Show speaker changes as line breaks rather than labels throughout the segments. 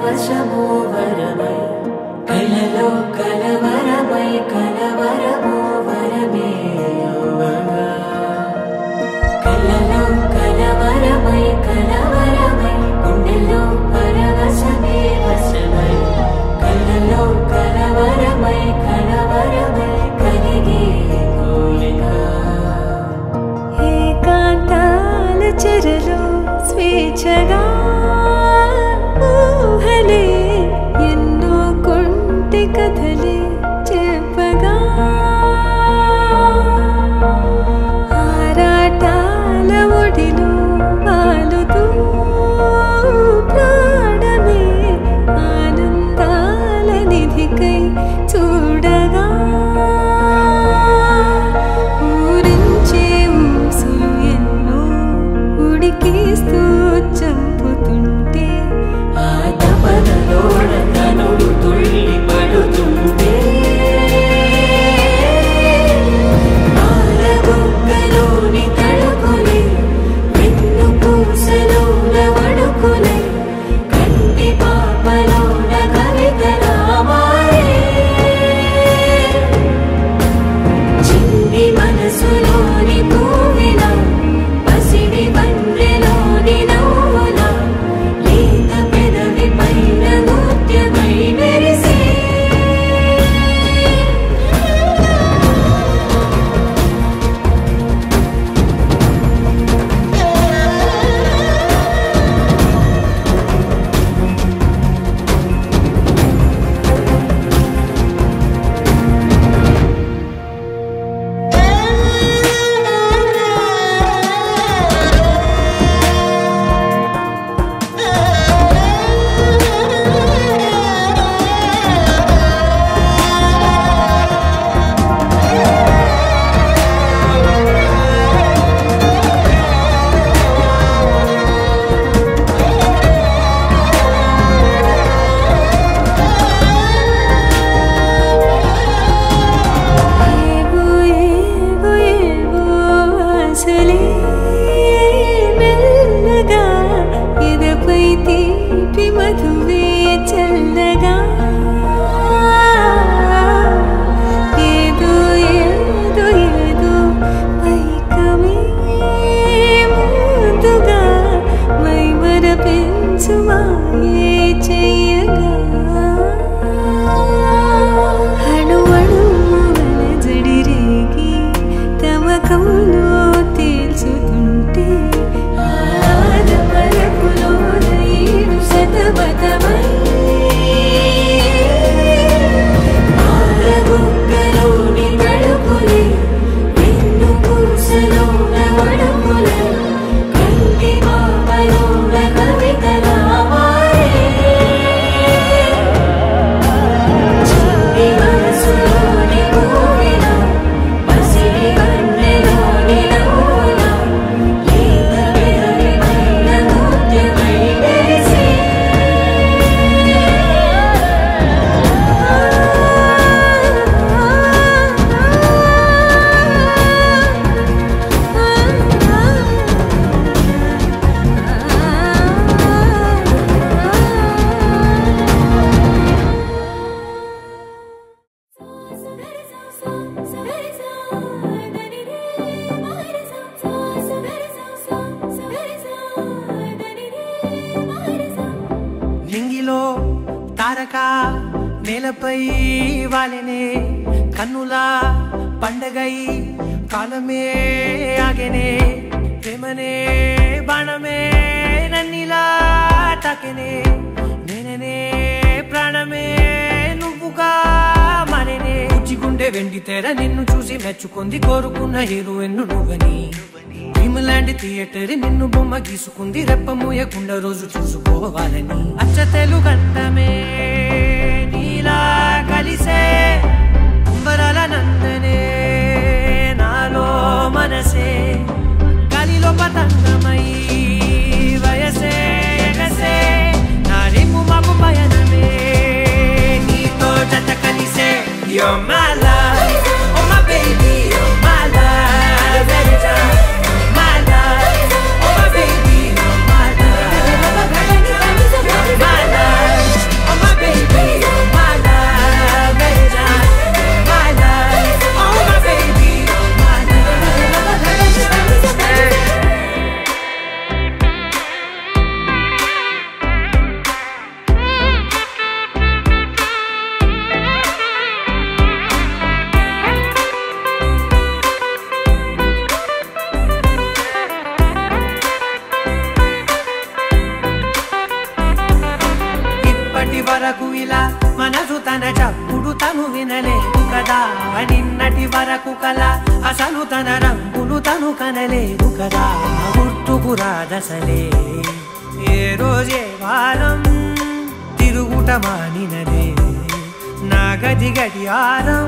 పరవశము వరమై కలలో కలవరమై కలవరము వరమే యువగా కలలో కలవరమై కలవరమై గుండెలో పరవశమే వశమై కలలో కలవరమై కలవరమై కలిగే కోరిక ఏకాంతాల చెరలో స్వేచ్ఛగా ఊహలే ఎన్నో కొంటి కథలే చెప్పగా ఆరాటాల ఒడిలో వాలుతూ ప్రాణమే ఆనందాల నిధికై చూడగా ఊరించే ఊసులు ఎన్నో ఉడికిస్తూ చంపుతుంటే ఆ తపనలోన తనుడు తుళ్ళి పడుతుంటే ఆలబొక్కలోని తడుకులే వెన్ను పూసలోన వడుకులే కంటి పాపలోన కవితలా మారే చిన్ని మనసులోని పూవిలా పసిడి బండ్రెలోని నవ్వులా లేత పెదవి పైన నృత్యమై మెరిసే ఆశలే మెల్లగా ఎదపై తీపి మధువే చల్లగా ఏదో ఏదో ఏదో పైకమే ముందుగా మైమర పెంచుమాయే చెయ్యగా అణువణువుల జడిరేగి తమకంలో తేల్చుతుంటే ఆదమరపులో ఈడు శతమతమై ఆలబొక్కలోని తడుకులే వెన్ను పూసలోన వడుకులే కంటి పాపలోన కవితలా మారే చిన్ని మనసులోని పూవిలా పసిడి బండ్రెలోని నవ్వులా లేత పెదవి పైన నృత్యమై మెరిసే
నింగిలో తారక నేలపై వాలెనే కన్నులా పండగై కాలమే ఆగెనే ప్రేమనే బాణమే నన్నిలా తాకెనే నేననే ప్రాణమే నువ్వుగా మారేనే ఉజ్జిగుండె వెండి తెర నిన్ను చూసి మెచ్చుకుంది కోరుకున్న హీరోయిన్ నువ్వని భీమలాంటి థియేటర్ నిన్ను బొమ్మ గీసుకుంది రెప్ప మూయకుండా రోజు చూసుకోవాలని అచ్చ తెలుగంటమే నీలా కలిసే అంబరాల నందనే నాలో మనసే గాలిలో పతంగమై వయసే ఎగసే నా రేపు మాకు పయనమే నీతో జత కలిసే You're my life, oh my baby, you're my life, every time. My life, oh my baby, you're my life, you're my life. అసలు తన రంగులు తను కనలేదు కదా గుర్తుకు రాదసలే ఏ రోజే వారం తిరుగుట మానినదే నా గది గడియారం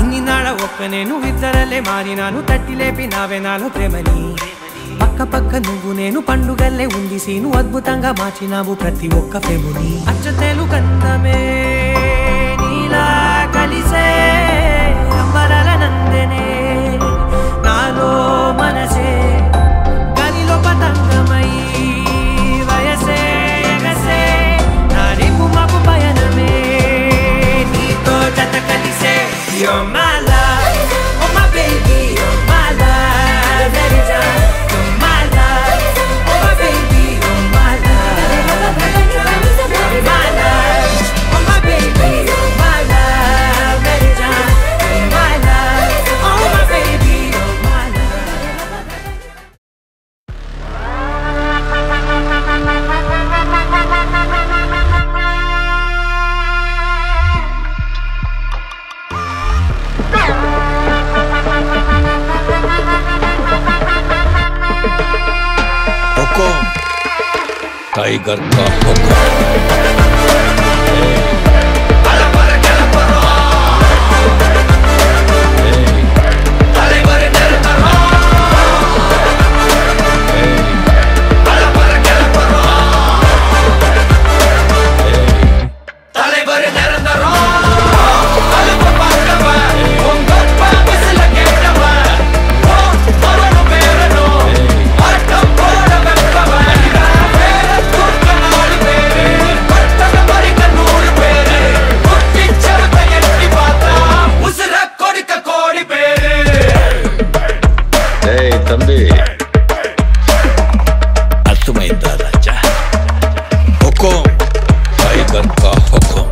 ఇన్ని నాడ ఒక్క నేను ఇద్దరలే మారినాను తట్టి లేపి నావే నాలో ప్రేమని పక్క పక్క నువ్వు నేను పండుగల్లే ఉంది సీను అద్భుతంగా మార్చినావు ప్రతి ఒక్క ప్రేముని అచ్చతేలు కందమే నీలా కలిసే అంబరాల నందనే నాలో మనసే గనిలో పతంగమై వయసే ఎగసే నా రేపు మాకు పయనమే నీతో జత కలిసే You're my love, oh my baby, you're my love, very time. You're my love, oh my baby, you're my love, very time. You're my love, oh my baby, you're my love, very time. You're my love, oh my baby, you're my love.
Tiger का हुक्म तंबी अर्थमैंदा राजा हुक्म tiger का हुक्म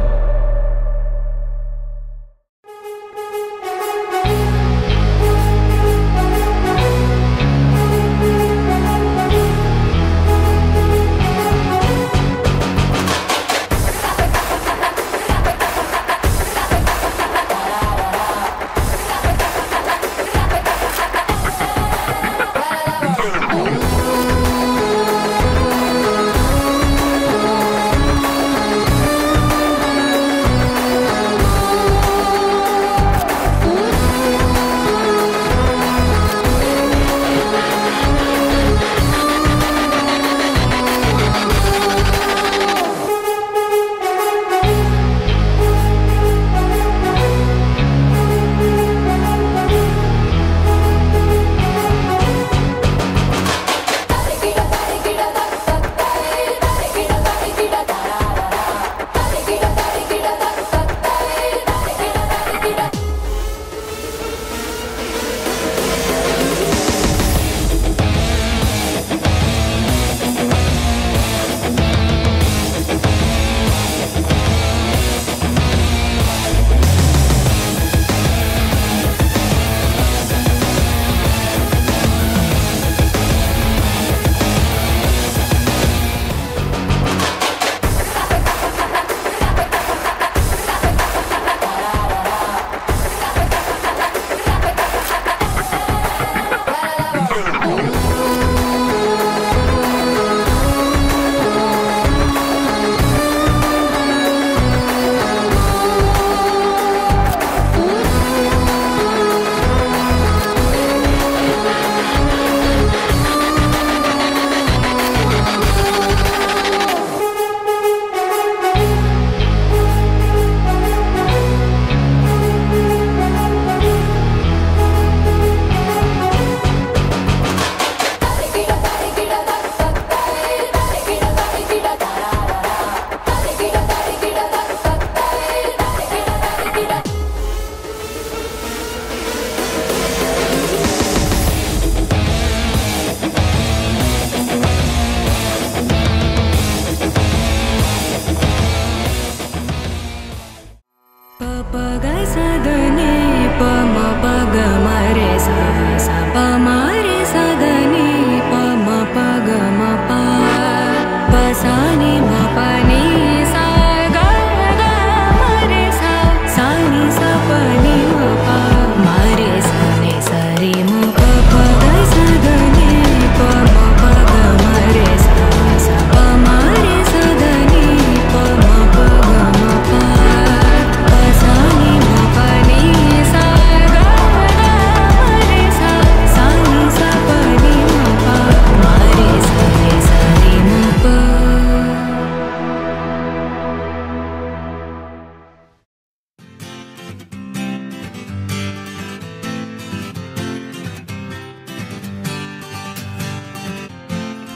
Pani sa ga ga ma re sa sa ni sa pa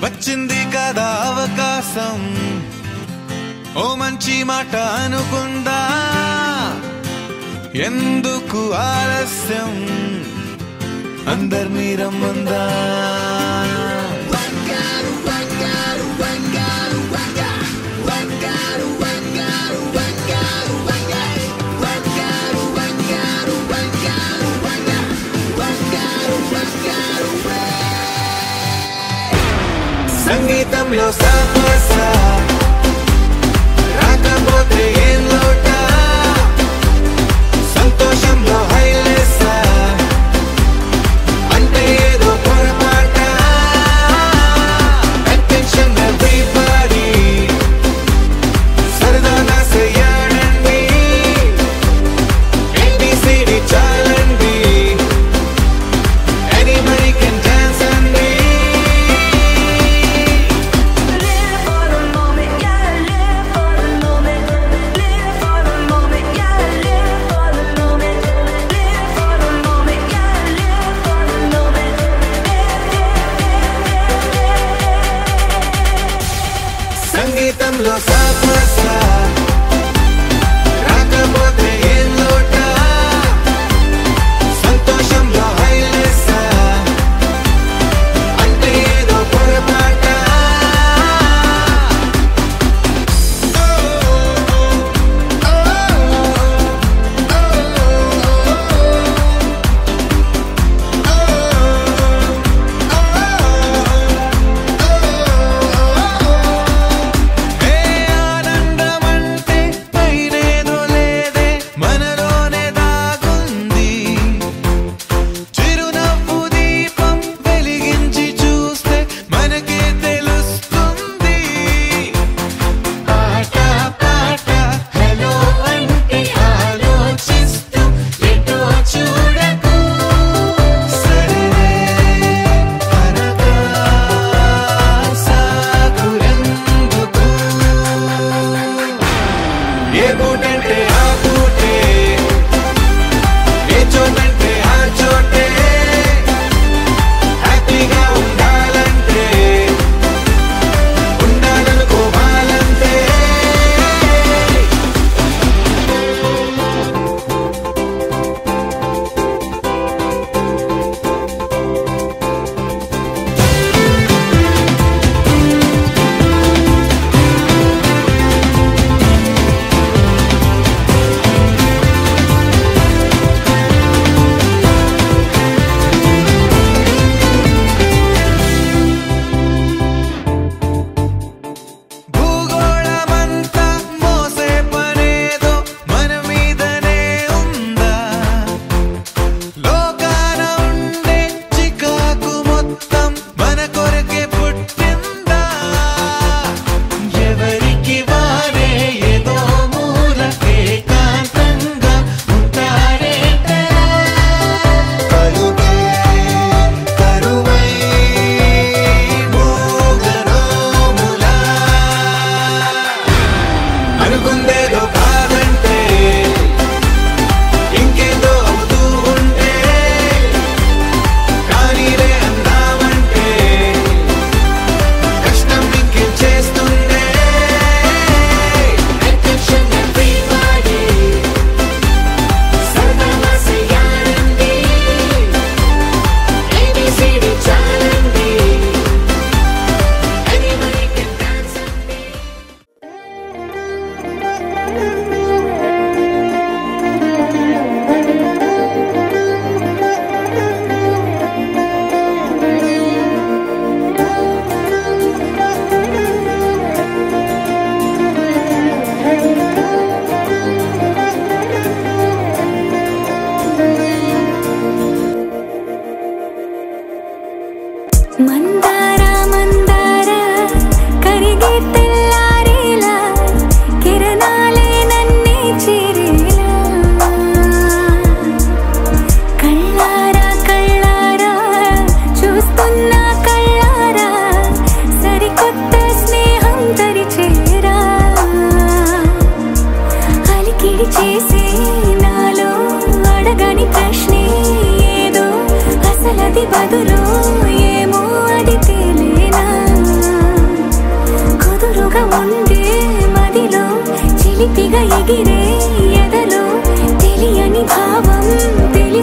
వచ్చింది కదా అవకాశం ఓ మంచి మాట అనుకుందా ఎందుకు ఆలస్యం అందర్నీ రమ్మందా సంగీతంలో సమస్య రాకపోతే ఏం లోట సంతోషంలో హైలెస్ అంటే ఏదో పొరపాట అటెన్షన్ ఎవ్రీబడీ సరదాగా చేయండి ABCD చాలండి anybody can dance and be
Live for the moment, yeah, live for the moment. Live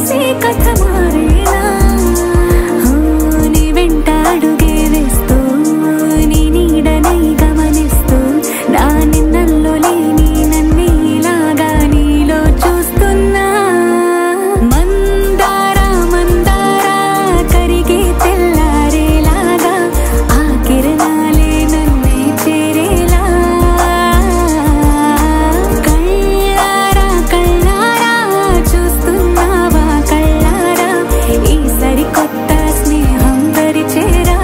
కలిసి కథ మారేలా నీ వెంట అడుగే వేస్తూ నీ నీడనై గమనిస్తూ నా నిన్నల్లో లేని నన్నే ఇలాగా నీలో చూస్తున్నా మందారా మందారా కరిగే తెల్లారేలాగా ఆ కిరణాలే నన్నే చేరేలా కళ్ళారా కళ్ళారా చూస్తున్నావా కళ్ళారా ఈ సరికొత్త స్నేహం దరిచేరా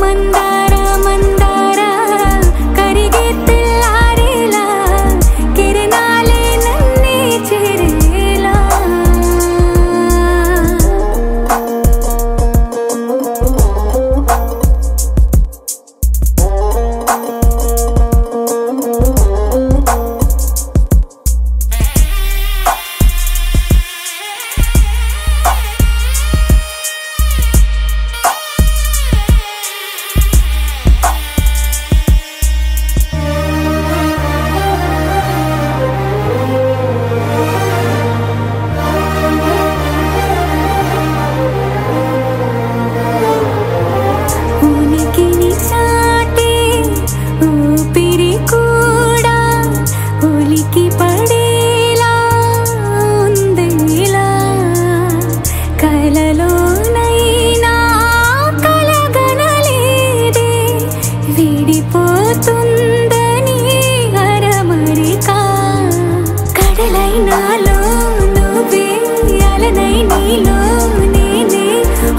మందారా మందారా కరిగే తెల్లారేలా కిరణాలే నన్నే చేరేలా ఉనికిని చాటే ఊపిరి కూడా ఉలికి పడేలా ఉందేలా కలలోనైనా కలగనలేదే విడిపోతుందని అరమరిక కడలైనాలో నువ్వే అలనై నీలో నేనే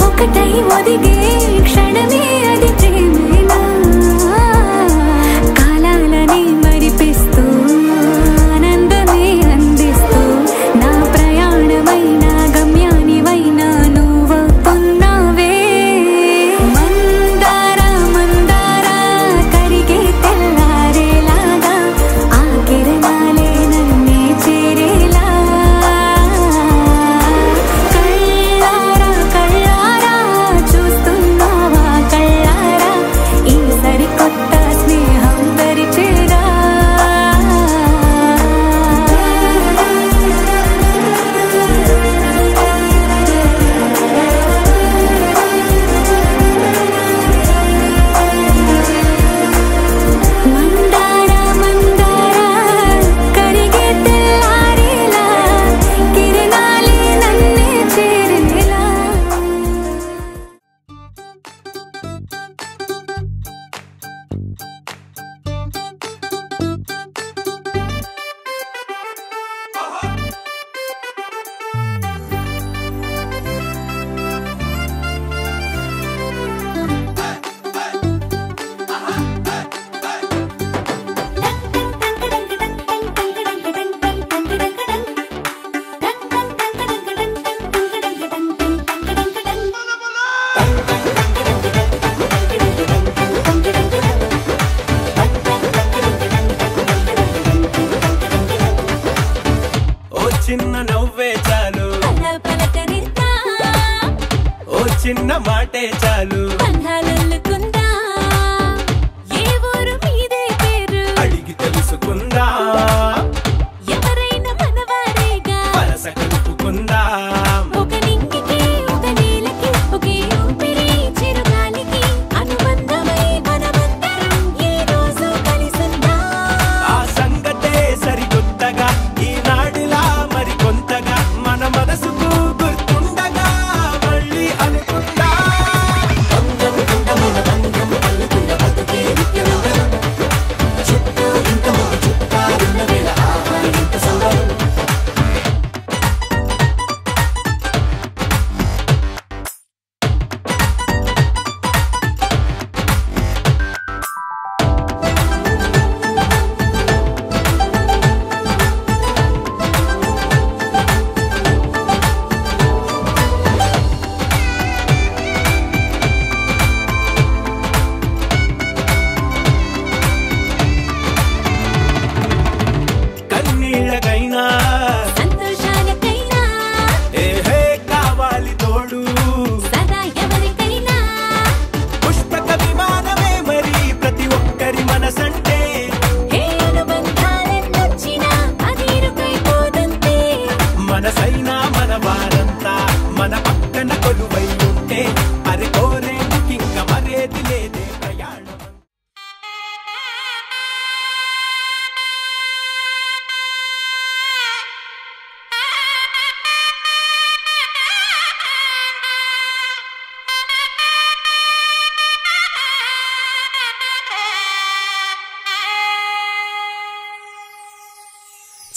ఒకటై ఒదిగే క్షణమే అది ప్రేమేనా కాలాలని మరిపిస్తూ ఆనందమే అందిస్తూ నా ప్రయాణమైన గమ్యానివైనా నువ్వవుతున్నావే మందారా మందారా కరిగే తెల్లారేలాగా ఆ కిరణాలే నన్నే చేరేలా కళ్ళారా కళ్ళారా చూస్తున్నావా కళ్ళారా ఈ సరికొత్త స్నేహం దరిచేరా మందారా మందారా కరిగే తెల్లారేలా కిరణాలే నన్నే చేరేలా
ఓ చిన్న నవ్వే చాలు
అలా పలకరిస్తా
ఓ చిన్న మాటే చాలు
బంధాలల్లుకుందా ఏ ఊరు మీదే పేరు
అడిగి తెలుసుకుందా
ఎవరైనా మనవారేగా
వరస కలుపుకుందా
ఒక నింగికి ఒక నీలకి ఒకే ఊపిరి చిరుగాలికి అనుబంధమై మనమందరం ఈ రోజు కలిసుందా
ఆ సంగతే సరికొత్తగా ఈనాడిలా మరి కొంతగా మన మనసుకు గుర్తుండగా మళ్ళీ అనుకుందా బంధం బంధమున బంధం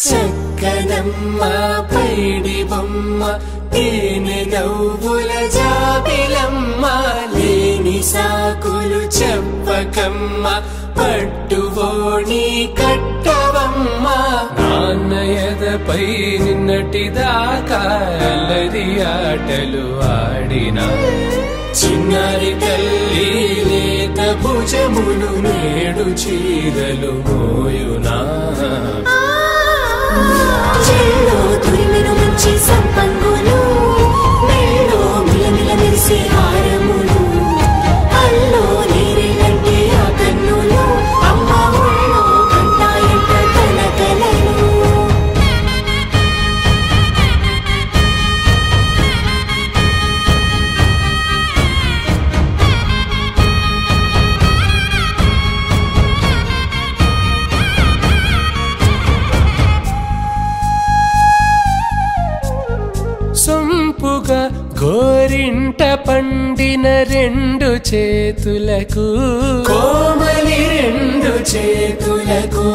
చక్కనమ్మ పైడి బొమ్మ తేనె నవ్వుల జాబిలమ్మ లేని సాకులు చెప్పకమ్మ పట్టువోణి కట్టవమ్మ నాన్నయదపై నిన్నటిదాకా అల్లరి ఆటలు ఆడినా చిన్నారి తల్లి లేత భుజములు నేడు చీరలు మోయునా
చెల్లో తురిమెను మంచి సంపంగులు మెల్లో మిలమిల మెరిసే హారములు అల్లో నీరేలంటే ఆ కన్నులు అమ్మ ఒళ్ళో కంటాయంట కలకలను
సొంపుగా గోరింట పండిన రెండు చేతులకు కోమలి రెండు చేతులకు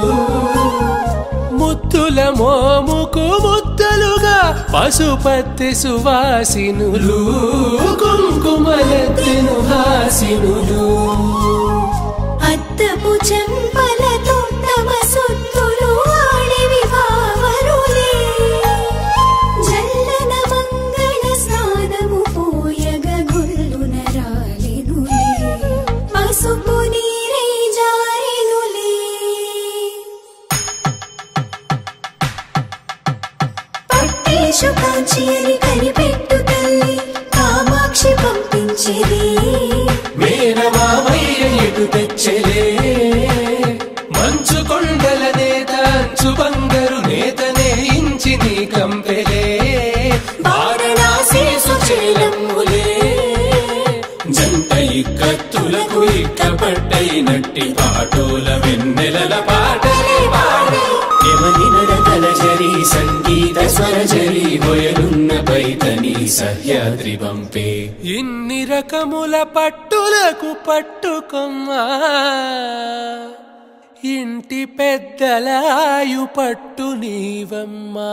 ముత్తుల మోముకు ముద్దలుగా పసుపత్తి సువాసినులు కుంకుమలెత్తెను హాసినులు
అద్దపు చెంపలతో తమ సొత్తులు ఆడివి భావరులే జల్లన మంగళ స్నానము పోయగ గొల్లున రాలినులే పసుపు నీరే జారినులే పట్టేశు కాంచి అని కనిపెట్టు తల్లి కామాక్షి పంపించేది
మేనమామయ్య ఎటు తెచ్చలే మంచు కొండల నేత అంచు బంగారు నేతనే ఇంచి నీ కంపెలే వారణాసి సుచేలమ్ములే జంట ఇక్కత్తులకు ఇక్కపట్టైనట్టి పాటోల వెన్నెలల పాటలే పాడే యమని నడకల జరి సంగీత స్వరజరి బొయలున్న పైతని సహ్యాద్రి పంపే ఇన్ని రకముల పట్టులకు పట్టుకొమ్మా ఇంటి పెద్దలాయు పట్టు నీవమ్మా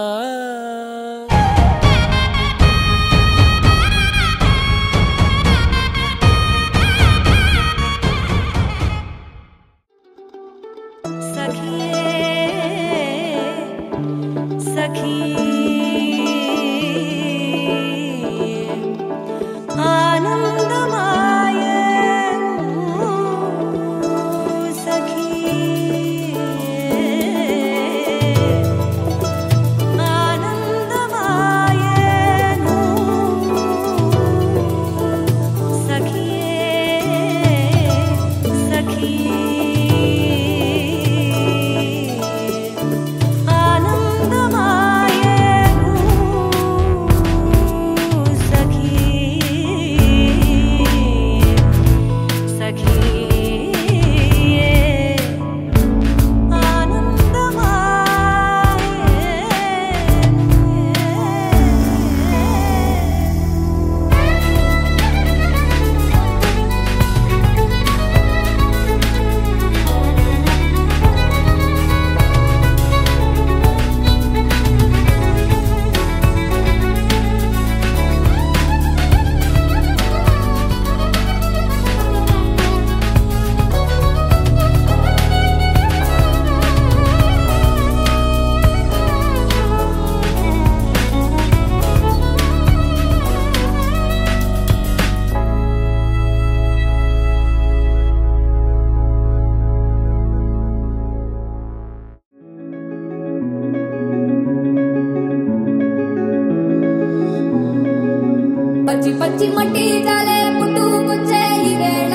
పచ్చి పచ్చి మట్టి చాలే పుట్టుకొచ్చే ఈ వేళ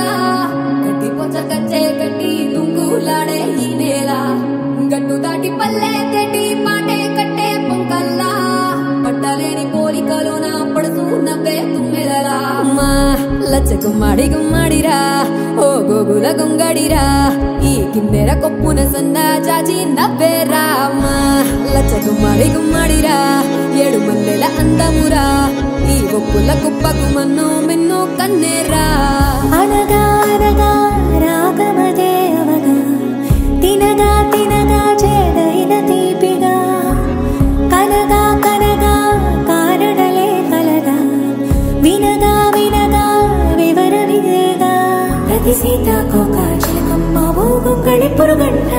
గట్టి పొచ్చ కచ్చే గట్టి తుంగులాడే ఈ నేల గట్టు దాటి పల్లె తెటి పాటే కట్టే పొంకల్లా పట్టలేని పోలికలో నా పడుతూ నవ్వే తుమ్మెదలా అమ్మా లచ్చ గుమ్మడి గుమ్మడిరా ఓ గోగుల గొంగడిరా ఈ కిందెర కొప్పున సన్న జాజి నవ్వేరా అమ్మా లచ్చ గుమ్మడి గుమ్మడిరా ఏడు మల్లెల అందమురా ఈ ఒప్పుల కుప్పకు మన్ను మిన్ను కన్నేరా
అనగా అనగా రాగమదే అవగా తినగా తినగా చేదైన తీపిగా ఇది సీతాకోక చిలకమ్మ ఓ గొంగళి పురుగంట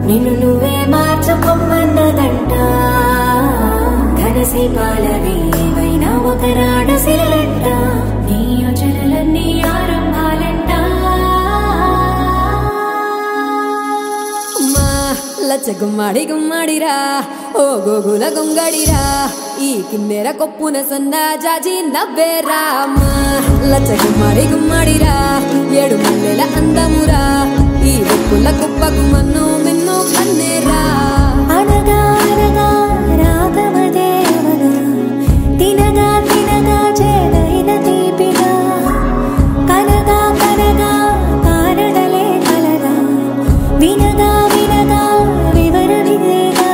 నిన్ను నువ్వే మార్చుకోమన్నదంట ఘనసీపాలవి ఏవైనా ఒక రాడసిలంట నీ యోచనలన్నీ ఆరంభాలంట
లచ్చ గుమ్మాడి గుమ్మాడిరా ఓ గోగుల గొంగడిరా ఈ కిన్నెర కొప్పున సన్న జాజి నవ్వేరా లచ్చ గుమ్మాడి గుమ్మాడిరా ఏడు మల్లెల అందమురా ఈ కొప్పుల కుప్పకు మన్ను మిన్ను కన్నేరా
అనగా అనగా రాగమదేవగా తినగా తినగా చేదైన తీపిగా కనగా కనగా కారడలే కలగా వినగా వినగా వివర విదేగా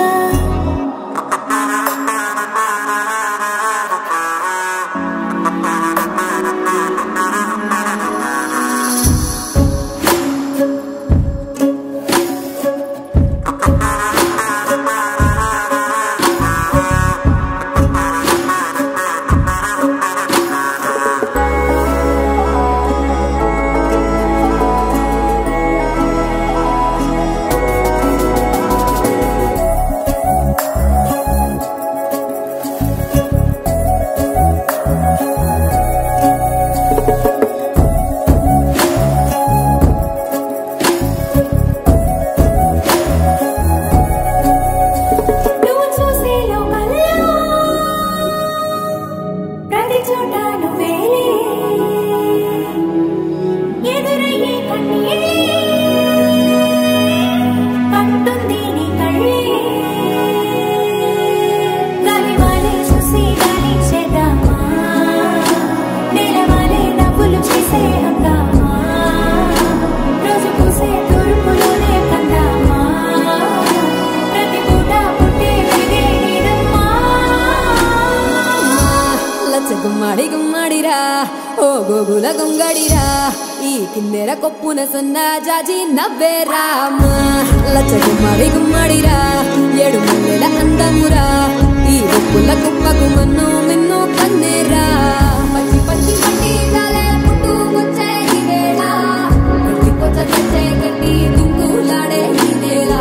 గుమ్మాడి గుమ్మాడిరా ఓ గోగుల గొంగడిరా ఈ కిన్నెర కొప్పున సన్న జాజి నవ్వేరా లచ్చ గుమ్మాడి గుమ్మాడిరా ఏడు మల్లెల అందమురా ఈ కొప్పుల కుప్పకు మన్ను మిన్ను కన్నేరా పచ్చి పచ్చి పట్టి జాలే పుట్టు కొచ్చే ఈ వేళ గట్టి కొచ్చ కచ్చే గట్టి దుంకులాడే ఈ నేల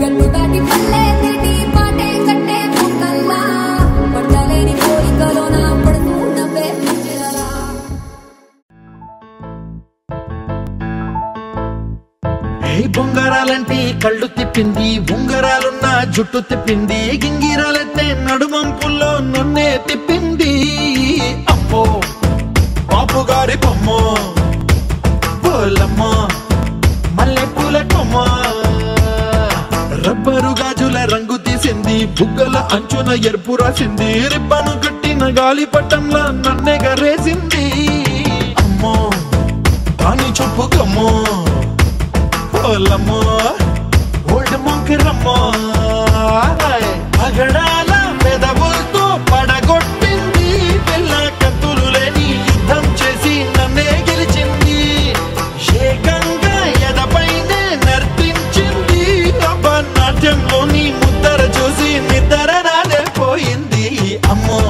గట్టు దాటి పల్లె తేటి పాటే కట్టే పుక్కల్లా పట్టలేని కోరికలోన
బొంగరాలంటే కళ్ళు తిప్పింది ఉంగరాలున్న జుట్టు తిప్పింది గింగిరాలెత్తే నడుమంపుల్లో నన్నే తిప్పింది అమ్మో బాపుగారి బొమ్మ పోలమ్మ మల్లె పూల కొమ్మ రబ్బరు గాజుల రంగు తీసింది బుగ్గల అంచున ఎరుపు రాసింది రిబ్బను కట్టిన గాలి పట్టంలా నన్నే గరేసింది అమ్మో కాని చెప్పుకమ్మో పోలమ్మో ఓల్డ్ మొంకిరమ్మో పగడాల పెదవులతో పడగొట్టింది పిల్ల కత్తులు లేని యుద్ధం చేసి నన్నే గెలిచింది ఏకంగా ఎదపైనే నర్తించింది నాట్యంలోని ముద్దర చూసి నిద్ర నాదే పోయింది అమ్మో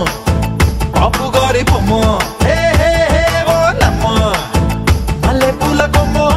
బాపుగారి బొమ్మో హే హే హే ఓలమ్మో మల్లె పూల కొమ్మో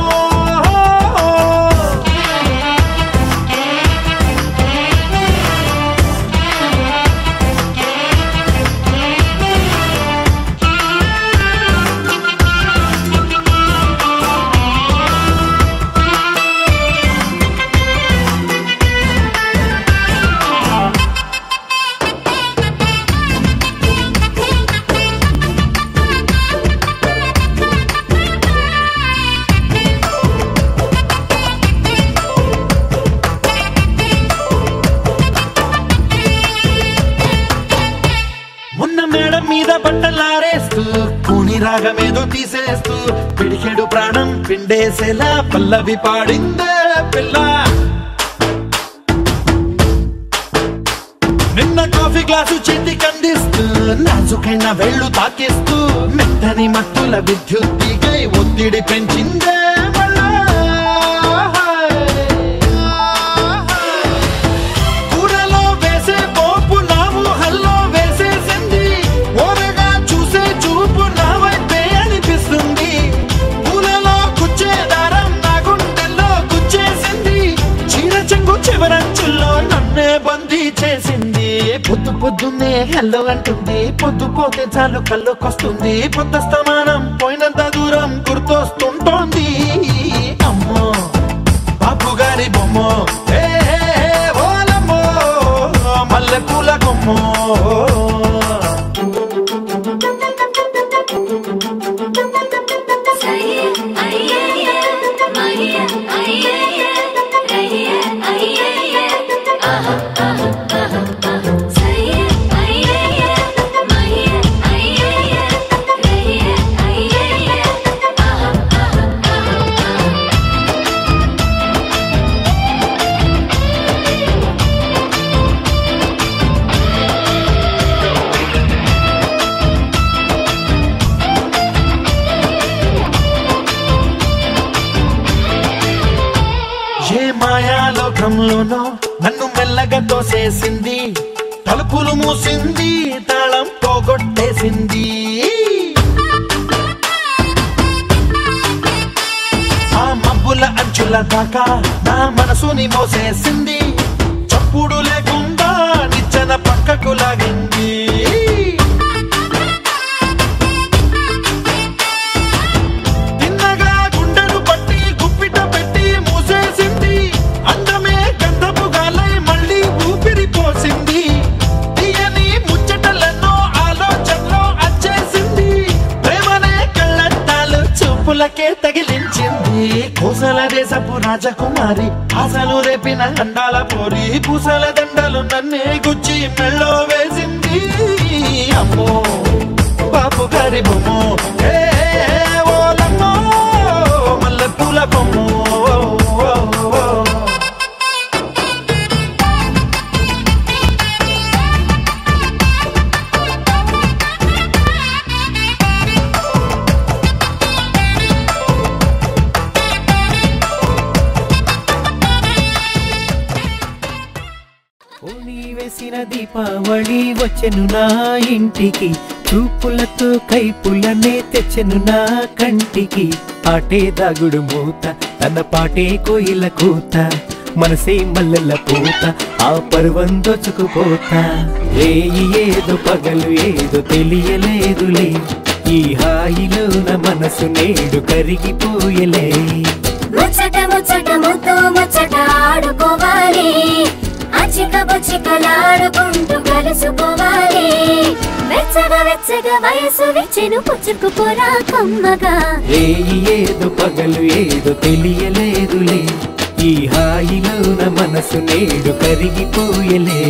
రాగమేదో తీసేస్తూ పిడికెడు ప్రాణం పిండేసేలా పల్లవి పాడిందే పిల్ల నిన్న కాఫీ గ్లాసు చేతి కందిస్తూ నాజుకైన వేళ్ళు తాకిస్తూ మెత్తని మత్తుల విద్యుత్ తీగై ఒత్తిడి పెంచిందే కూరలో వేసే పోపు నా ఊహల్లో వేసేసింది ఓరగా చూసే చూపు నా వైపే అనిపిస్తుంది పూలలో పొద్దున్నే హెల్లో అంటుంది, పొద్దు పోతే చాలు కళ్ళొకొస్తుంది, పొద్దస్తమానం పోయినంత దూరం గుర్తొస్తుంటోంది. అమ్మో బాపు గారి బొమ్మో, ఓలమ్మో మల్లె పూల కొమ్మో. ఏ మాయాలోకంలోనో నన్ను మెల్లగా తోసేసింది, తలుపులు మూసింది, తాళం పోగొట్టేసింది. ఆ మబ్బుల అంచుల దాకా నా మనసుని మోసేసింది, చప్పుడు లేకుండా నిచ్చెన పక్కకు లాగింది. తగిలించింది కోసల దేశపు రాజకుమారి, ఆశలు రేపిన దండాల పోరి, పూసల దండలు నన్నే గుచ్చి మెళ్ళో వేసింది. అమ్మో బాపు గారి బొమ్మో, ఓలమ్మో మల్లె పూల కొమ్మో.
వేసిన దీపావళి వచ్చెను నా ఇంటికి, చూపులతో కైపులనే తెచ్చెను నా కంటికి. ఆటే దాగుడు మూత, తన పాటే కోయిల కూత, మనసే మల్లెల పూత, ఆ పర్వం దోచుకుపోతా. ఏదో పగలు ఏదో తెలియలేదులే, ఈ హాయిలోన మనసు నేడు కరిగిపోయలే.
ముచ్చట ముచ్చట ముద్దు ముచ్చట ఆడుకోవాలి, అచిక బుచ్చికలాడుకుంటూ కలుసుకోవాలి. వెచ్చగా వెచ్చగా వయసు విచ్చెను పుచ్చుకుపోరా కమ్మగా.
ఏదో పగలు ఏదో తెలియలేదులే, ఈ హాయిలోన మనసు నేడు కరిగిపోయలే.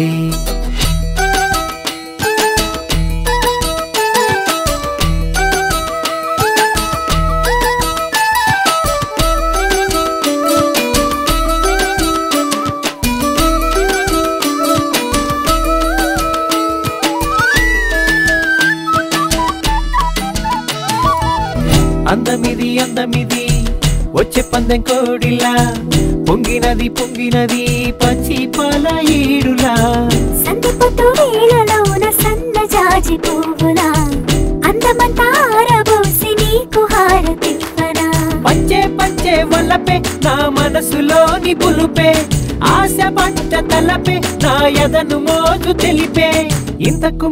అందమిది అందమిది వచ్చే పందెం కోడిలా, పొంగినది పొంగినది పచ్చి పాల ఏడులా.
సంతపట్టు వేళలోన సన్న జాజి పువ్వులా, అందమంతా ఆరబోసి నీకు హారతివ్వనా.
పంచే పంచే వల్లపే నా మనసులోని పులుపే, ఆశ పంట తలపే నా ఎదను మోజు తెలిపే. ఇంతకు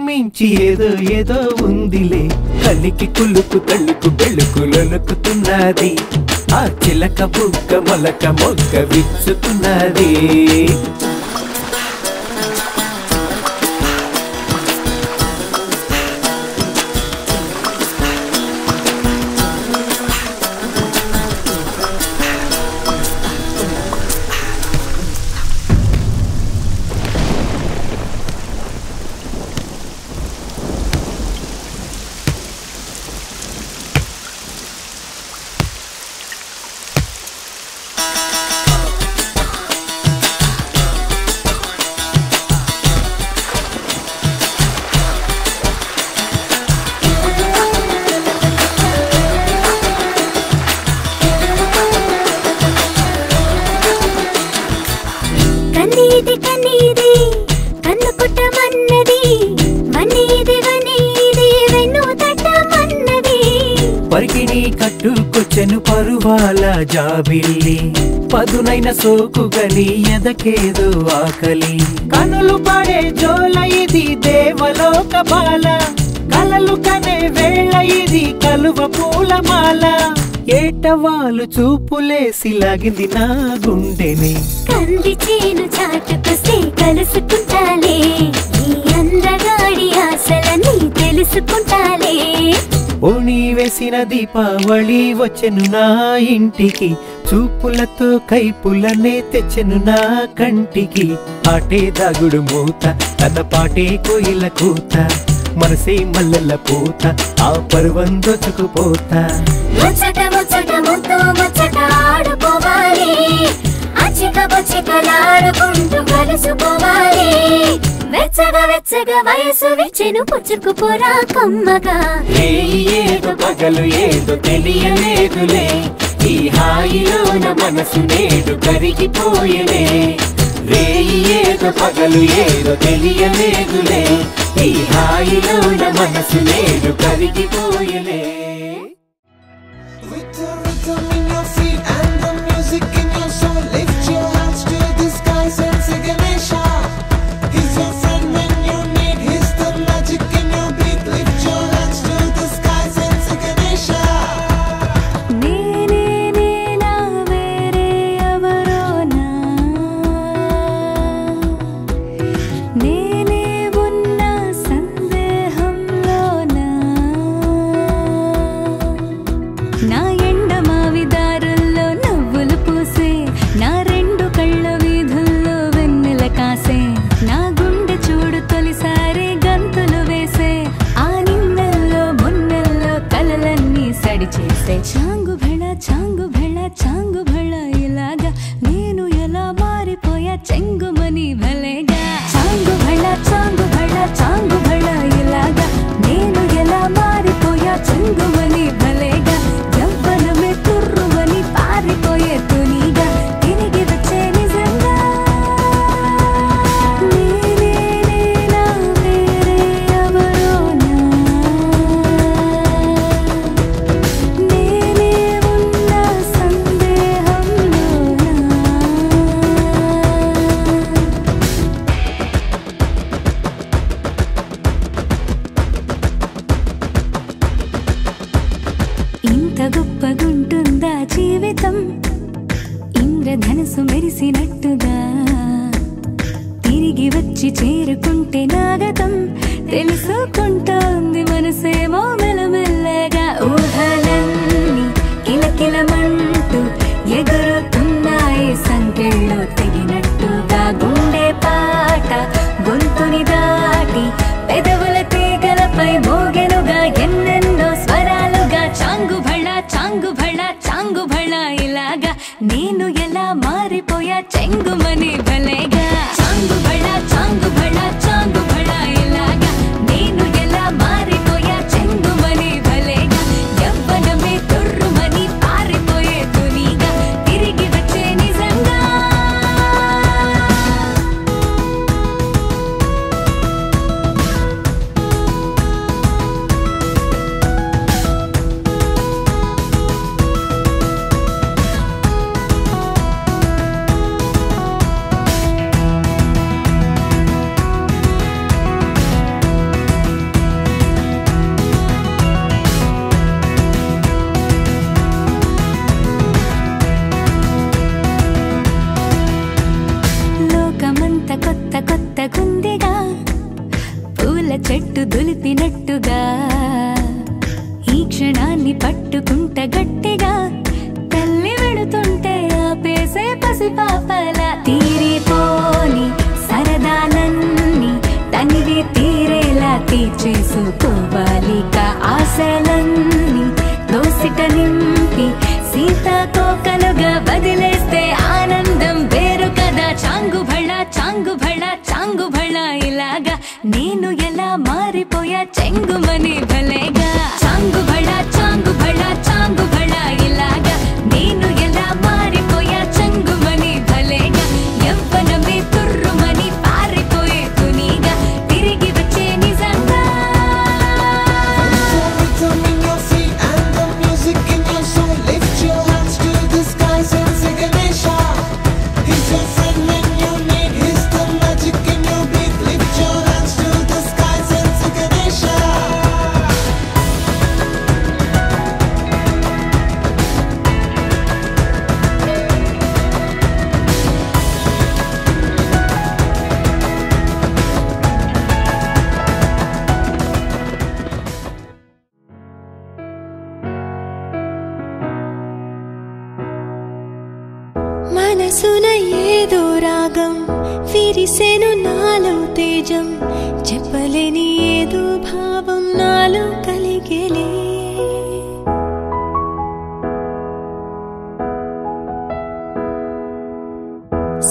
మించి ఏదో ఏదో ఉందిలే, కలికి కులుకు తళ్ళుకు బెళ్ళుకు లొలుకుతున్నది, ఆ చిలక బుక్క మొలక మొగ్గ విచ్చుతున్నది. వచ్చెను పరువాల జాబిల్లి పదునైన సోకు గని ఎదకేదో ఆకలి కనులు పడే జోల ఇది దేవలోక బాల కలలు కనే వేళ ఇది కలువ పూలమాల ఏటవాలు చూపులేసి లాగింది నా గుండెని
కంది చేను చాటుకొస్తే కలుసుకుంటాలే ఈ అందగాడి ఆశలని తెలుసుకుంటాలే
ఓణి వేసిన దీపావళి వచ్చెను నా ఇంటికి చూపులతో కైపులనే తెచ్చెను నా కంటికి పాటే దాగుడు మూత తన పాటే కోయిల కూత మనసే మల్లెల పూత ఆ పర్వం దోచుకుపోతా
ముచ్చట ముచ్చట ముద్దు ముచ్చట ఆడుకోవాలి అచ్చిక బొచ్చికలాడుకుంటూ కలుసుకోవాలి వెచ్చగా వెచ్చగా వయసు వెచ్చెను పుచ్చుకుపోరా కమ్మగా
ఏదో పగలు ఏదో తెలియలేదులే ఈ హాయిలోన మనసు నేడు కరిగిపోయలే ఏదో పగలు ఏదో తెలియలేదులే ఈ హాయిలోన మనసు నేడు కరిగిపోయలే
With the rhythm in your feet and the music in your soul, lift your hands to the skies and say Ganesha. He's your friend when you need, he's the magic in your beat. Lift your hands to the skies and say Ganesha.
నేనే నేనా వేరే ఎవరోనా నేనే ఉన్న సందేహంలోనా నా ఎండ మావిదారుల్లో నవ్వులు పూసే నా రెండు కళ్ళ వీధుల్లో వెన్నెల కాసే నా గుండె చూడు తొలిసారి గంతులు వేసే ఆ నిన్నెల్లో మున్నెల్లో కలలన్నీ సడి చేసే చాంగు భళ చాంగు భళ ఇలాగా నేను ఎలా మారిపోయా చెంగుమని భలేగా చాంగు భళ ఇలాగా నేను ఎలా మారిపోయా చెంగుమని భలేగా యవ్వనమే తుర్రుమని పారిపోయే తునిగా తిరిగి వచ్చే నిజంగా నేనే నేనా వేరే ఎవరోనా నేనే ఉన్న సందేహంలోనా ఇంత గొప్పగుంటుందా జీవితం ఇంద్రధనుసు మెరిసినట్టుగా తిరిగి వచ్చి చేరుకుంటే నాగతం తెలుసుకుంటోంది మనసేమో మెల్లమెల్లగా ఊహలన్నీ కిలకిలమంటూ ఎగురుతున్నాయి సంకెళ్ళు తెగినట్టుగా గుండె పాట గొంతుని దాటి పెదవుల తీగలపై మోగెనుగా ఎన్నెన్నో స్వరాలుగా చాంగు భళ ఇలాగా నేను ఎలా మారిపోయా చెంగుమని భలేగా చాంగు భళ ఇలాగా నేను ఎలా మారిపోయా చెంగుమని భలేగా యవ్వనమే తుర్రుమని పారిపోయే తునిగా తిరిగి వచ్చే నిజంగా లోకమంత కొత్తగుందిగా పూల చెట్టు దులిపినట్టుగా ఈ క్షణాన్ని పట్టుకుంట గట్టిగా తల్లి వెడుతుంటే ఆపేసే పసిపాపల తీరిపోని సరదాలన్నీ తనివి తీరేలా తీర్చేసుకోవాలిక ఆశలన్నీ దోసిట నింపి సీతాకోకలుగా వదిలేస్తే ఆనందం వేరు కదా చాంగు భళ ఇలాగా నేను ఎలా మారిపోయా చెంగుమని భలేగా చాంగు భళ ఇలాగా నేను ఎలా మారిపోయా చెంగుమని భలేగా యవ్వనమే తుర్రుమని పారిపోయే తునిగా తిరిగి వచ్చే నిజంగా
With the rhythm
మనసున ఏదో రాగం విరిసెను నాలో తేజం చెప్పలేని ఏదో భావం నాలో కలిగేలే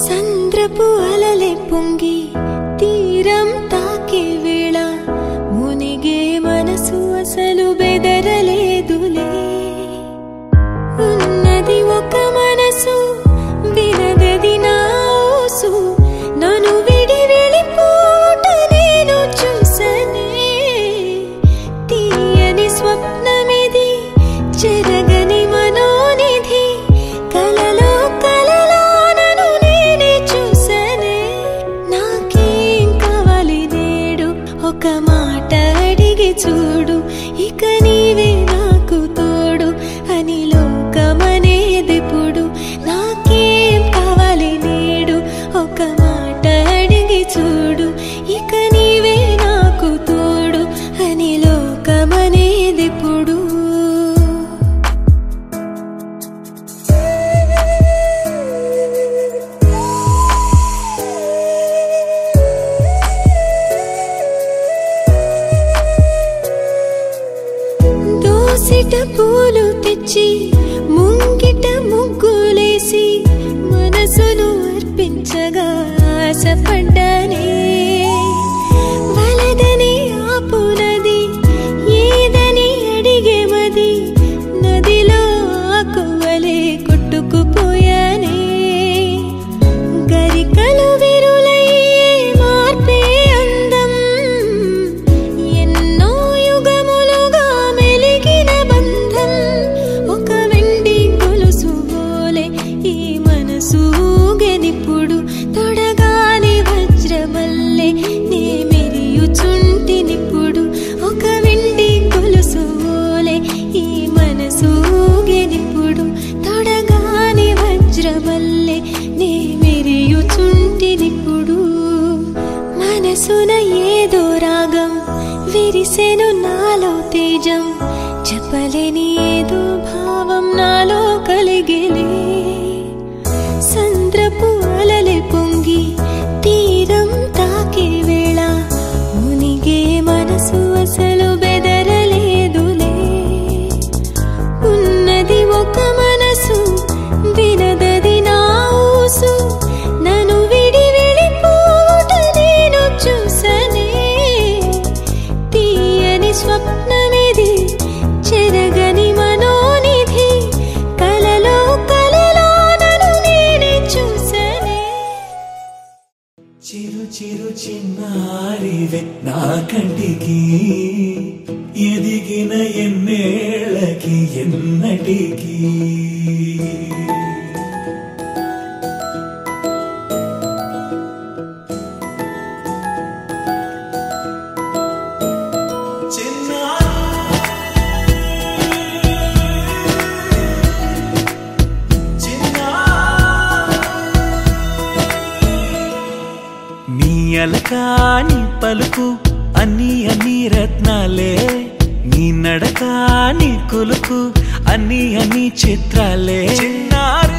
సంద్రపు అలలే పొంగి తీరం తాకే వేళ మునిగే మనసు అసలు బెదరలేదులే ఉన్నది ఒక మనసు వినదది నా ఊసు నన్ను విడి వెళ్ళిపోట నేను చూసనే తీయని స్వప్నమిది చెరగని మనోనిధి కలలో కలలో నన్ను నేనే చూసనే నాకేం కావాలి నేడు ఒక మాట అడిగి చూడు ఇక నీవే నాకు తోడు అని లోకమనేదిప్పుడు నాకేం కావాలి నేడు ఒక మాట అడిగి చూడు ఇక నీవే నాకు తోడు అని లోకమనేదిప్పుడు దోసిట పూలు తెచ్చి ముంగిట ముగ్గులేసి మనసును అర్పించగా ఆశపడ్డానే వలదని ఆపునది ఏదని అడిగే మది నదిలో ఆకువలే కొట్టుకుపోయానే గరికలు విరులయ్యే మార్పే అందం ఎన్నో యుగములుగా మెలిగిన బంధం ఒక వెండి గొలుసు బోలే ఈ మనసు ఊగెనిప్పుడు తొడగాని వజ్రమల్లె నే మెరియుచుంటినిప్పుడు ఒక వెండి గొలుసు బోలే ఈ మనసు ఊగెనిప్పుడు తొడగాని వజ్రమల్లె నే మెరియుచుంటినిప్పుడు మనసున ఏదో రాగం విరిసెను నాలో తేజం చెప్పలేని ఏదో భావం నాలో కలిగేలే సంద్రపు అలలే పొంగి తీరం తాకే వేళ మునిగే మనసు అసలు బెదరలేదులే ఉన్నది ఒక మనసు వినదది నా ఊసు నన్ను విడి వెళ్ళిపోట నేను చూసనే తీయని స్వప్నమిది చెరగని మనోనిధి కలలో కలలో నన్ను నేనే చూసనే
చిరు చిరు చిన్నారివే నా కంటికి ఎదిగిన ఎన్నేళ్ళకి ఎన్నటికి నీ అలకా నీ పలుకు అన్ని అన్ని రత్నాలే నీ నడక నీ కులుకు అన్ని అన్ని చిత్రాలే చిన్నారు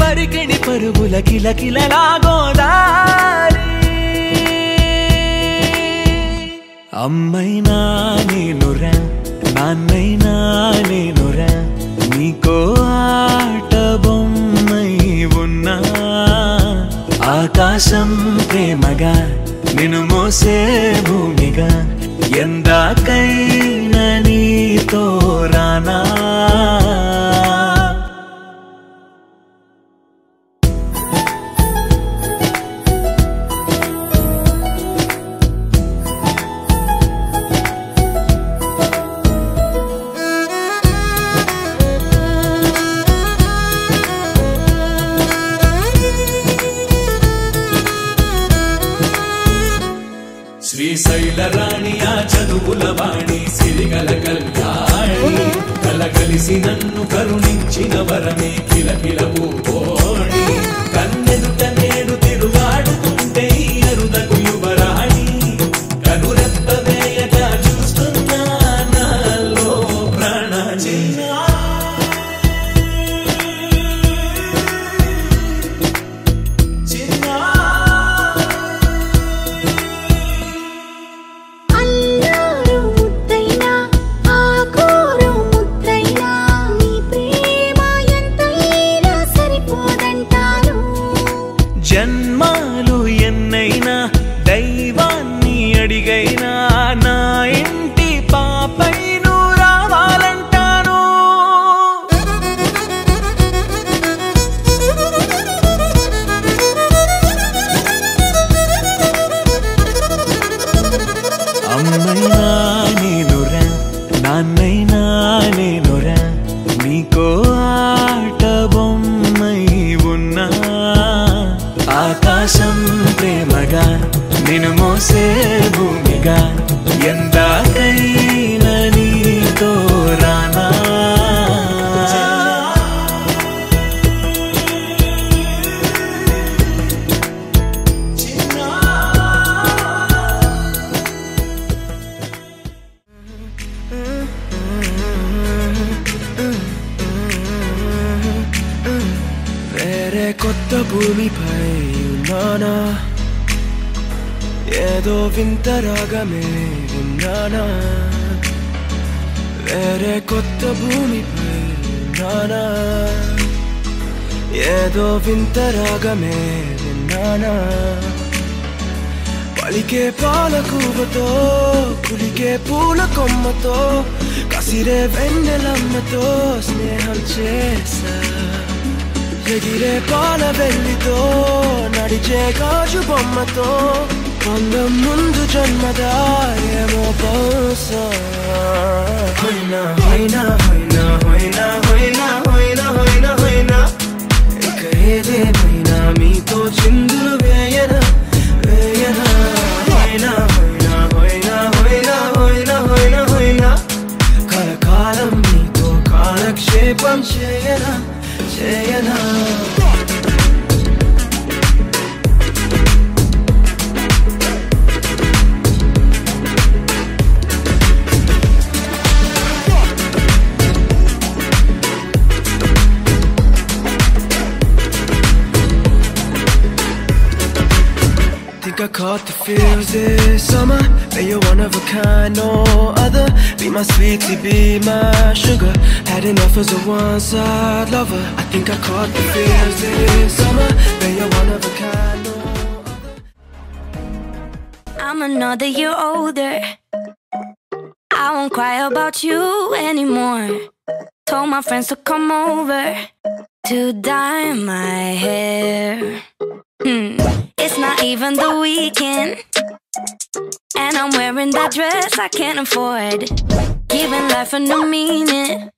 పరికిణి పరుగుల కిలకిలలా గోదారి అమ్మైనా నేనురా నాన్నైనా నేనురా నీకో ఆట బొమ్మై ఉన్నా ఆకాశం ప్రేమగా నిన్ను మోసే భూమిగా ఎందాకైనా నీతో రానా శ్రీశైల రాణి ఆ చదువుల వాణి సిరిగల కళ్యాణి కలగలిసి నన్ను కరుణించిన వరమే కిలకిల పూకోణి కన్నెదుట నేడు తిరుగాడుతుంటే అరుదకు యువరాణి కనురెప్ప వేయగా చూస్తున్నా నాలో ప్రాణ చిన్న
నాన్నైనా నేనురా నీకో ఆట బొమ్మై ఉన్నా ఆకాశం ప్రేమగా నిన్ను మోసే భూమిగా ఎందాకైనా నీతో రానా వేరే కొత్త భూమిపై ఉన్నానా ఏదో వింత రాగమే విన్నానా వేరే కొత్త భూమిపై ఉన్నానా ఏదో వింత రాగమే విన్నానా పలికే పాలకూవతో కులికే పూల కొమ్మతో కసిరే వెన్నెలమ్మతో స్నేహం చేసా ఎగిరే పాల వెల్లితో నడిచే గాజు బొమ్మతో అందం ముందు జన్మదా ఏమో బహుశా హోయినా హోయినా హోయినా హోయినా హోయినా హోయినా హోయినా హోయినా ఇక ఏదేమైనా మీతో చిందులు వేయనా వేయనా హోయినా హోయినా హోయినా హోయినా హోయినా హోయినా హోయినా కలకాలం మీతో కాలక్షేపం చేయనా చేయనా I caught the feels this summer. Bet you're one of a kind, no other. Be my sweetie, be my sugar. Had enough as a one-side lover. I think I caught the feels this summer. Bet you're one of a kind, no other.
I'm another year older. I won't cry about you anymore. Told my friends to come over to dye my hair. It's not even the weekend, and I'm wearing that dress I can't afford. Giving life a new meaning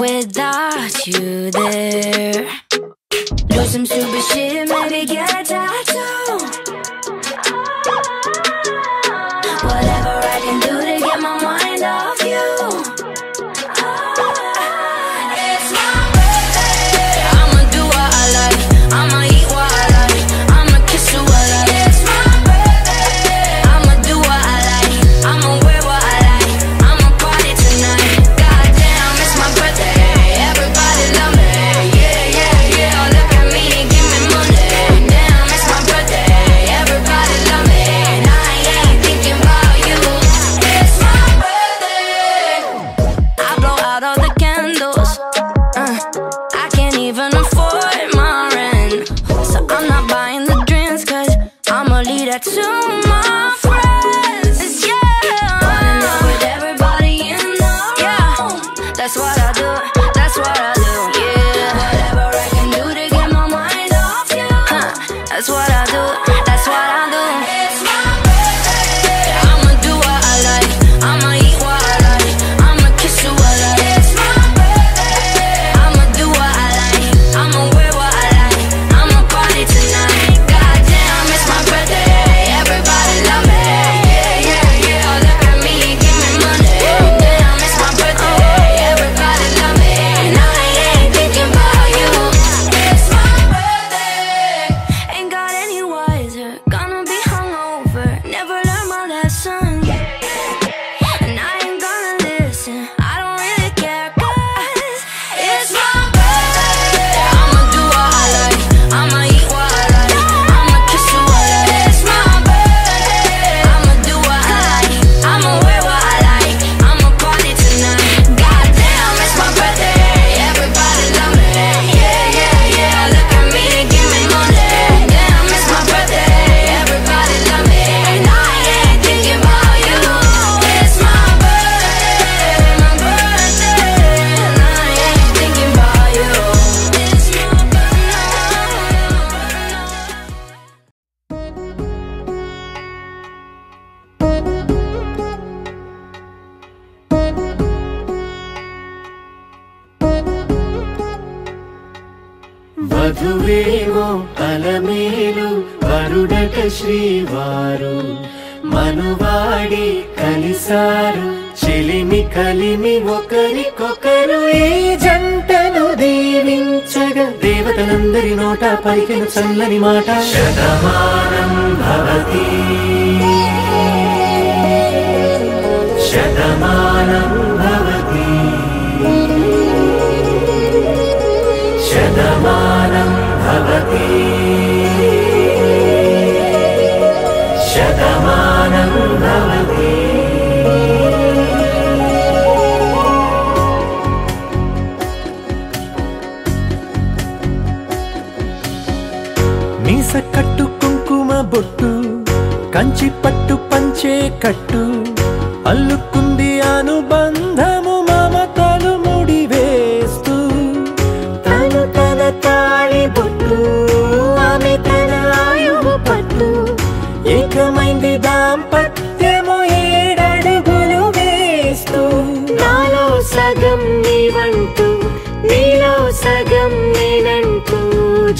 without you there. Do some stupid shit, maybe get a tattoo. Whatever I can do to get my mind off you. It's my birthday. I'ma do what I like. I'ma eat what I like. I'ma kiss you what I like. It's my birthday. I'ma do what I like. I'ma wear what I like. I'ma party tonight. Goddamn, it's my birthday. Everybody love me. Yeah, yeah, yeah. Look at me and give me money. Damn, it's my birthday. Everybody love me. And I ain't thinking about you. It's my birthday. I blow out all the candles. I can't even afford my rent, so I'm not buying the drinks, cause I'ma leave that to my friends. Yeah, running out with everybody in the room. That's what I do, that's what I do. Yeah, whatever I can do to get my mind off you. That's what I do, that's what I do. It's my birthday. I'ma do what I like. I'ma eat what I like. I'ma kiss you what I like. It's my birthday. I'ma do what I like. I'ma wear what I like. I'ma party tonight. Goddamn, it's my birthday. Everybody love me. Yeah, yeah, yeah. Look at me and give me money. Damn, it's my birthday. Everybody love me. And I ain't thinking about you. It's my birthday. Ain't got any wiser. Gonna be hungover. Never learn my lesson. And I ain't gonna listen. I don't really care, cause it's my birthday. I'ma do what I like. I'ma eat what I like. I'ma kiss you what I like. It's my birthday. I'ma do what I like. I'ma wear what I like. I'ma party tonight. Goddamn, it's my birthday. Everybody love me. Yeah, yeah, yeah. Look at me and give me money. Damn, it's my birthday. Everybody love me. And I ain't thinking about you. It's my birthday, my birthday. And I ain't thinking about you. It's my birthday.
వధువేమో Alamelu వరుడట శ్రీవారు మనువాడి కలిసారు చెలిమి కలిమి ఒకరికొకరు ఈ జంటను దీవించగా దేవతలందరి నోట పలికిన చల్లని మాట శతమానం భవతి శతమానం భవతి శతమానం భవతి శతమానం భవతి మీస కట్టు కుంకుమ బొట్టు కంచి పట్టు పంచే కట్టు అల్లుకుంది అనుబంధము మమతలు ముడివేస్తూ తను తన తాళి బొట్టు ఆమె తన ఆయువు పట్టు ఏకమైంది దాంపత్యము 7 అడుగులు వేస్తూ నాలో సగం నీవంటూ నీలో సగం నేనంటూ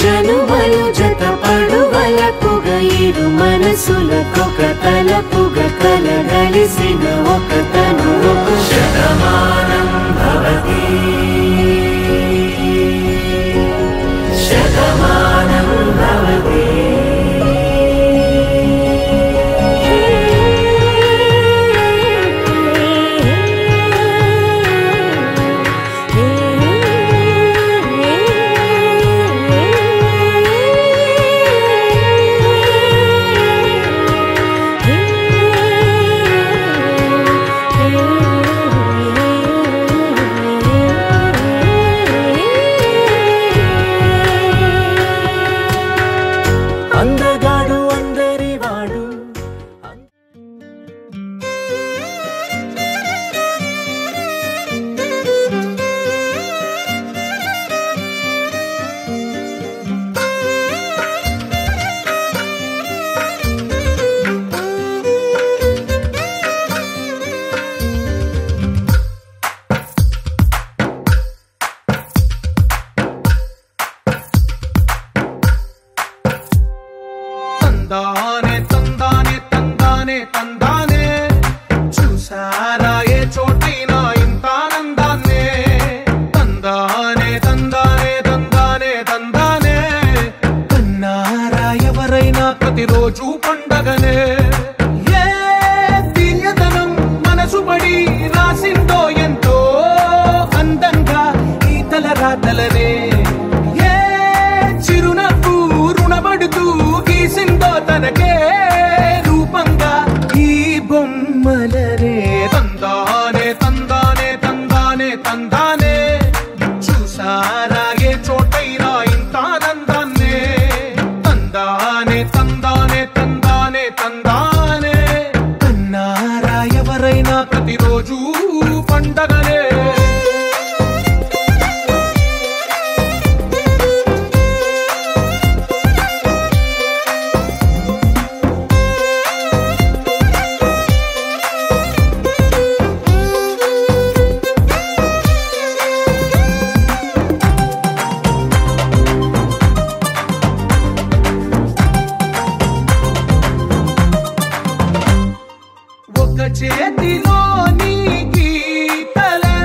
జనుమలు జత పడువలపుగ ఇరు మనసులకొక తలపుగ కలగలిసిన ఒక తను ఒక శతమానం భవతి శతమానం భవతి అందగాడు అందరి వాడు
తందానే తందానే తందానే తందానే చూసారా ఏ చోటైనా ఇంత ఆనందాన్నే తందానే తందానే తందానే తందానే కన్నారా ఎవరైనా ప్రతిరోజు పండగనే ఏ దివ్యతనం మనసు పడి రాసిందో ఎంతో అందంగా ఈ తలరాతలనే ఏ చిరునవ్వు రుణపడుతూ గీసిందో తనకే రూపంగా ఈ బొమ్మలనే తందానే తందానే తందానే తందానే చూసారా ఏ చోటైనా ఇంత ఆనందాన్నే తందానే తందానే తందానే తందానే కన్నారా ఎవరైనా ప్రతిరోజు పండగనే ఒక చేతిలో నీ గీతలే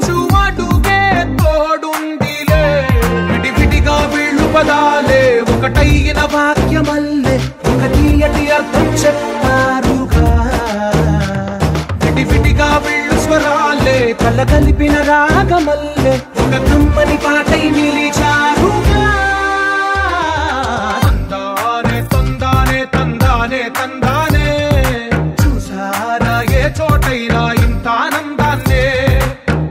చువాటుకే తోడుందిలే విడివిడిగా వీళ్ళు పదాలే ఒకటైన వాక్యమల్లే ఒక తీయటి అర్థం చెప్పారుగా విడివిడిగా వీళ్ళు స్వరాలే కల కలిపిన రాగమల్లే ఒక కమ్మని పాటై నిలిచారుగా తందానే తందానే తందానే తందానే చూసారా ఏ చోటైనా ఇంత ఆనందాన్నే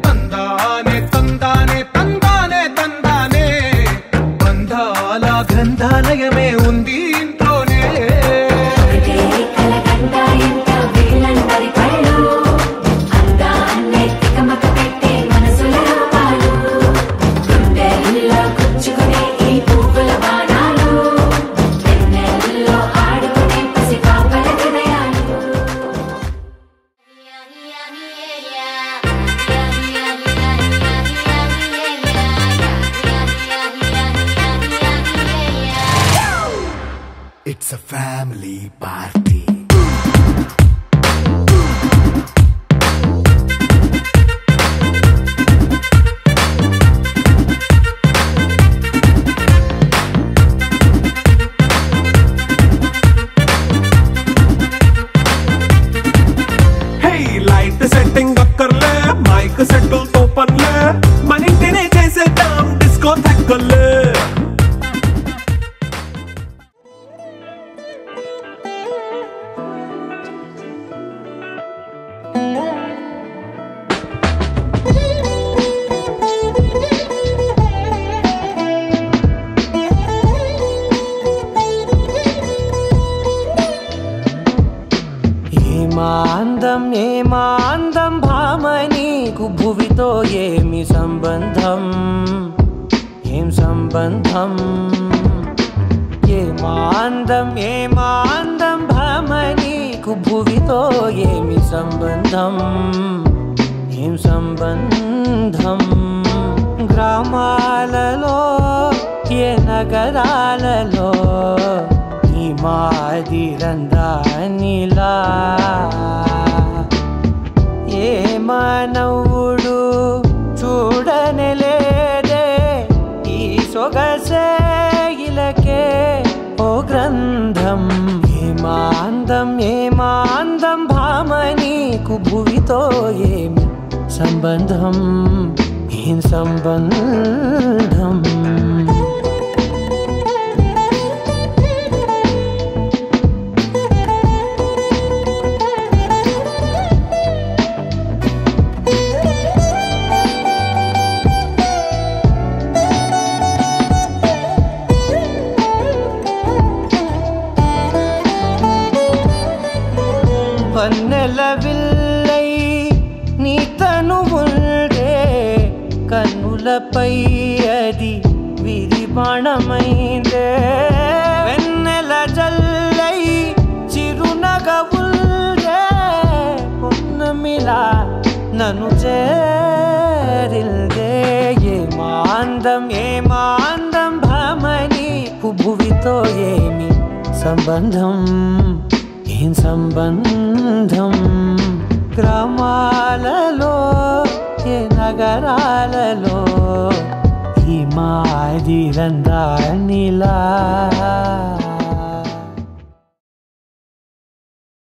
తందానే తందానే తందానే తందానే బంధాల గ్రంథాలయమే ఉంది ఇంట్లోనే
It's a family party.
Hey, light setting అక్కర్లే మైక్ సెట్టుల్ తో పనిలే మన ఇంటినే చేసేద్దాం డిస్కో థక్కర్లే
ఏమాందం భామనీకు భువితో ఏమి సంబంధం ఏం సంబంధం ఏమాందం భామనీకు భువితో ఏమి సంబంధం ఏం సంబంధం గ్రామాలలో ఏ నగరాలలో ఈ మాదిరందానిలా ఏ మానవుడు చూడనలేదే ఈ సొగసే ఇలకే ఓ గ్రంథం ఏమాందం భామనీకు భువితో ఏమి సంబంధం ఏం సంబంధం పన్నెల విల్లై నీ తనువుండే కన్నులపై అది విరిబాణమైందే వెన్నెల జల్లై చిరునగవుల్డే పొన్నమిలా నన్ను చేరిల్దే ఏమాందం భామనీకు భువితో ఏమి సంబంధం ఏం సంబంధం గ్రామాలలో ఏ నగరాలలో ఈ మాదిరందానిలా